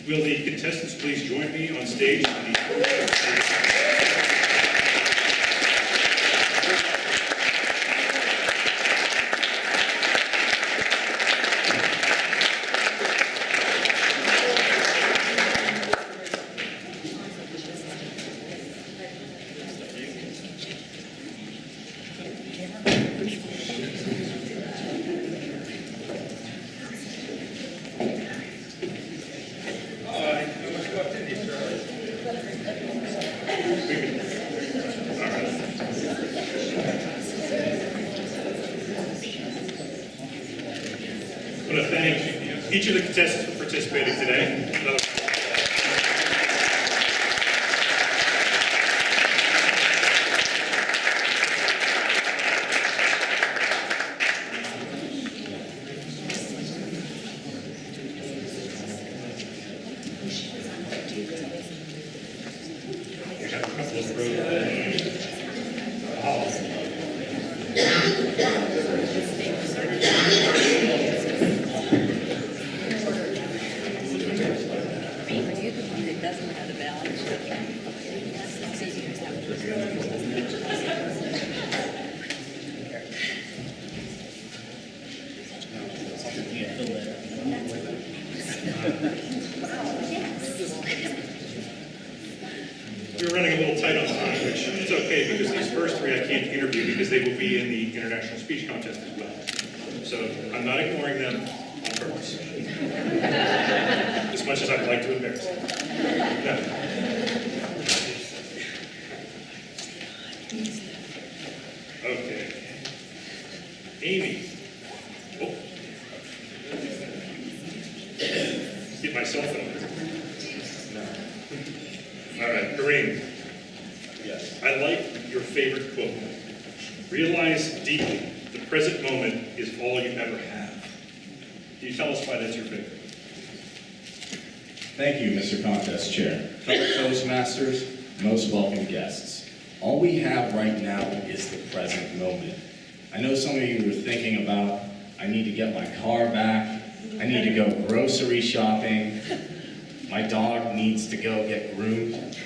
Will the contestants please join me on stage for the I want to thank each of the contestants for participating today. We're running a little tight on time, which is okay because these first three I can't interview because they will be in the international speech contest as well. So I'm not ignoring them on purpose. As much as I'd like to embarrass them. No. Okay. Amy. Oh. Get my cell phone. All right, Kareem. Yes. I like your favorite quote. Realize deeply the present moment is all you ever have. Can you tell us why that's your favorite? Thank you, Mr. Contest Chair. Fellow Toastmasters, most welcome guests. All we have right now is the present moment. I know some of you were thinking about, I need to get my car back, I need to go grocery shopping, my dog needs to go get groomed.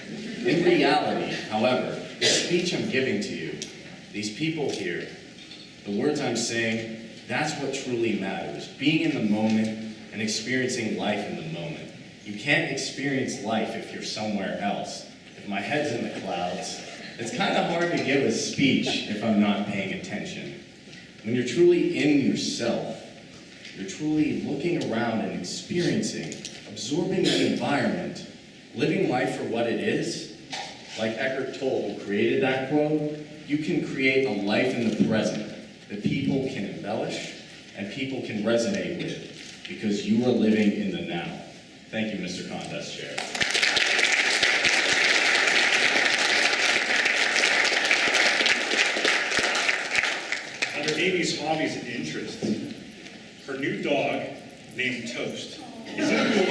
In reality, however, the speech I'm giving to you, these people here, the words I'm saying, that's what truly matters. Being in the moment and experiencing life in the moment. You can't experience life if you're somewhere else. If my head's in the clouds, it's kind of hard to give a speech if I'm not paying attention. When you're truly in yourself, you're truly looking around and experiencing, absorbing the environment, living life for what it is. Like Eckhart Tolle, who created that quote, you can create a life in the present that people can embellish and people can resonate with because you are living in the now. Thank you, Mr. Contest Chair. Under Amy's hobbies and interests, her new dog named Toast. Is that cool?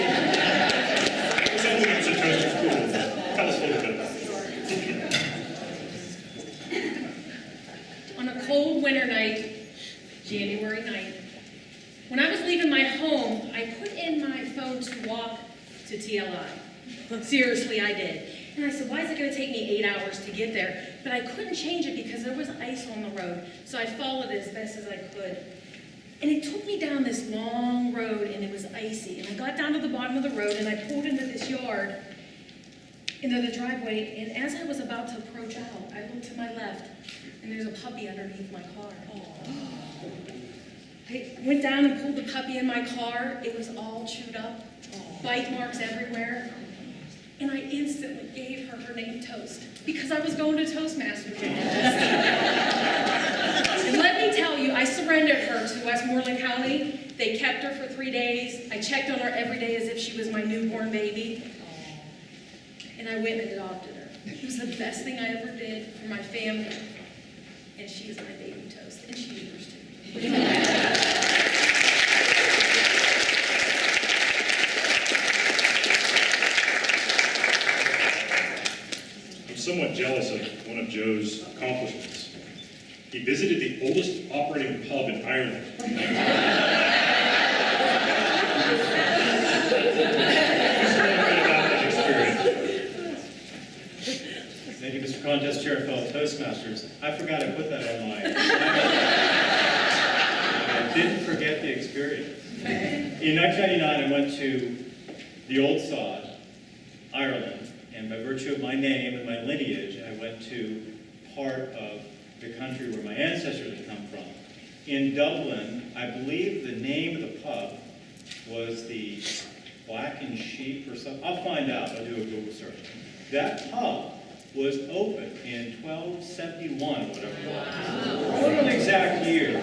Is that what a Toast is cool? Tell us a little bit about it. On a cold winter night, January 9th, when I was leaving my home, I put in my phone to walk to TLI. Seriously, I did. And I said, why is it going to take me 8 hours to get there? But I couldn't change it because there was ice on the road. So I followed it as best as I could. And it took me down this long road, and it was icy. And I got down to the bottom of the road, and I pulled into this yard, into the driveway. And as I was about to approach out, I looked to my left, and there's a puppy underneath my car. I went down and pulled the puppy in my car. It was all chewed up, bite marks everywhere. And I instantly gave her her name Toast because I was going to Toastmasters. And let me tell you, I surrendered her to Westmoreland County. They kept her for 3 days. I checked on her every day as if she was my newborn baby. And I went and adopted her. It was the best thing I ever did for my family. And she is my baby Toast. And she's yours too. Somewhat jealous of one of Joe's accomplishments. He visited the oldest operating pub in Ireland. Toastmasters. I forgot I put that on my... I didn't forget the experience. In 1999, I went to the Old Sod, Ireland, and by virtue of my name and my lineage, I went to part of the country where my ancestors had come from. In Dublin, I believe the name of the pub was the Black and Sheep or something. I'll find out. I'll do a Google search. That pub was open in 1271, whatever it was. I don't know the exact year,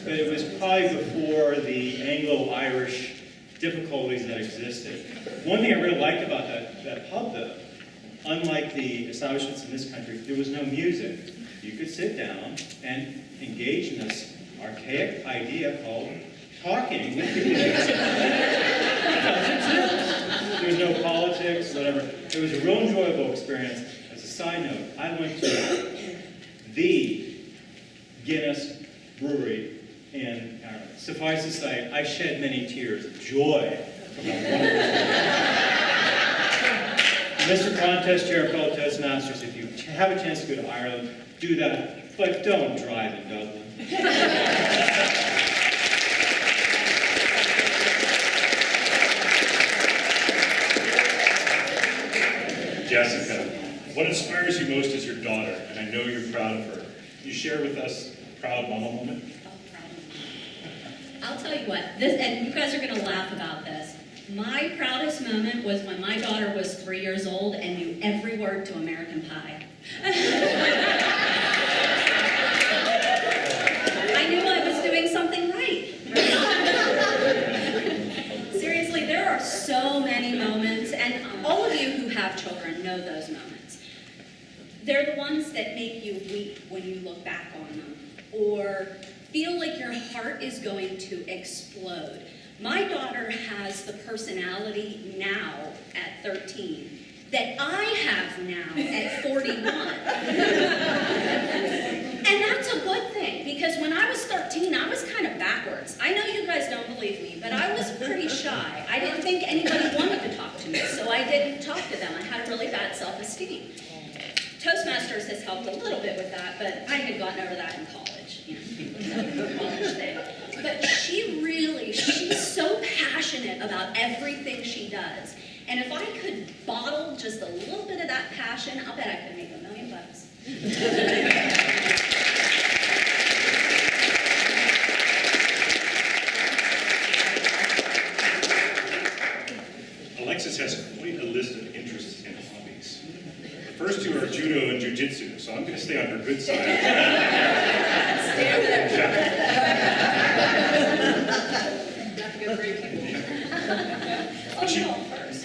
but it was probably before the Anglo-Irish difficulties that existed. One thing I really liked about that pub, though, unlike the establishments in this country, there was no music. You could sit down and engage in this archaic idea called talking with people. There was no politics, whatever. It was a real enjoyable experience. As a side note, I went to the Guinness Brewery in Ireland. Suffice to say, I shed many tears of joy from that wonderful Mr. Contest Chair and fellow Toastmasters, if you have a chance to go to Ireland, do that, but don't drive in Dublin. Jessica, what inspires you most is your daughter, and I know you're proud of her. Can you share with us a proud mama moment? I'll tell you what, and you guys are going to laugh about this. My proudest moment was when my daughter was 3 years old and knew every word to American Pie. I knew I was doing something right. Seriously, there are so many moments, and all of you who have children know those moments. They're the ones that make you weep when you look back on them, or feel like your heart is going to explode. My daughter has the personality now at 13 that I have now at 41. And that's a good thing, because when I was 13, I was kind of backwards. I know you guys don't believe me, but I was pretty shy. I didn't think anybody wanted to talk to me, so I didn't talk to them. I had a really bad self-esteem. Toastmasters has helped a little bit with that, but I had gotten over that in college. College thing. But she's so passionate about everything she does. And if I could bottle just a little bit of that passion, I'll bet I could make $1 million. Alexis has quite a list of interests and hobbies. The first two are judo and jiu-jitsu, so I'm going to stay on her good side.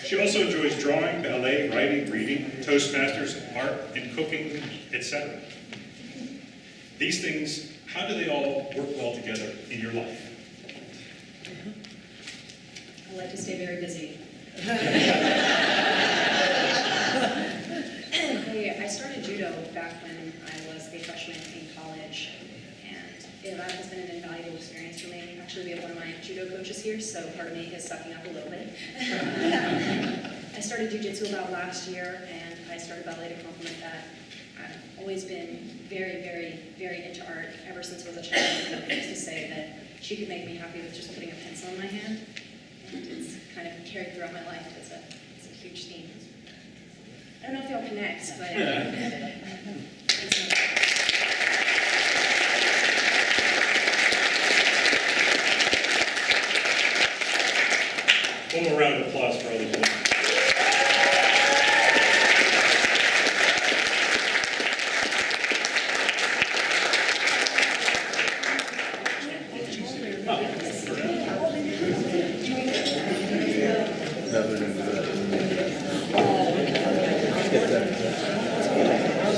She also enjoys drawing, ballet, writing, reading, Toastmasters, art, and cooking, etc. These things, how do they all work well together in your life? I like to stay very busy. I started judo back when I was a freshman in college, and that has been an invaluable experience for me. Actually, we have one of my judo coaches here, so pardon me is sucking up a little bit. I started jiu-jitsu about last year, and I started ballet to complement that. I've always been very, very, very into art ever since I was a child. My mom used to say that she could make me happy with just putting a pencil in my hand, and it's kind of carried throughout my life. It's a huge theme. I don't know if y'all connect, but it's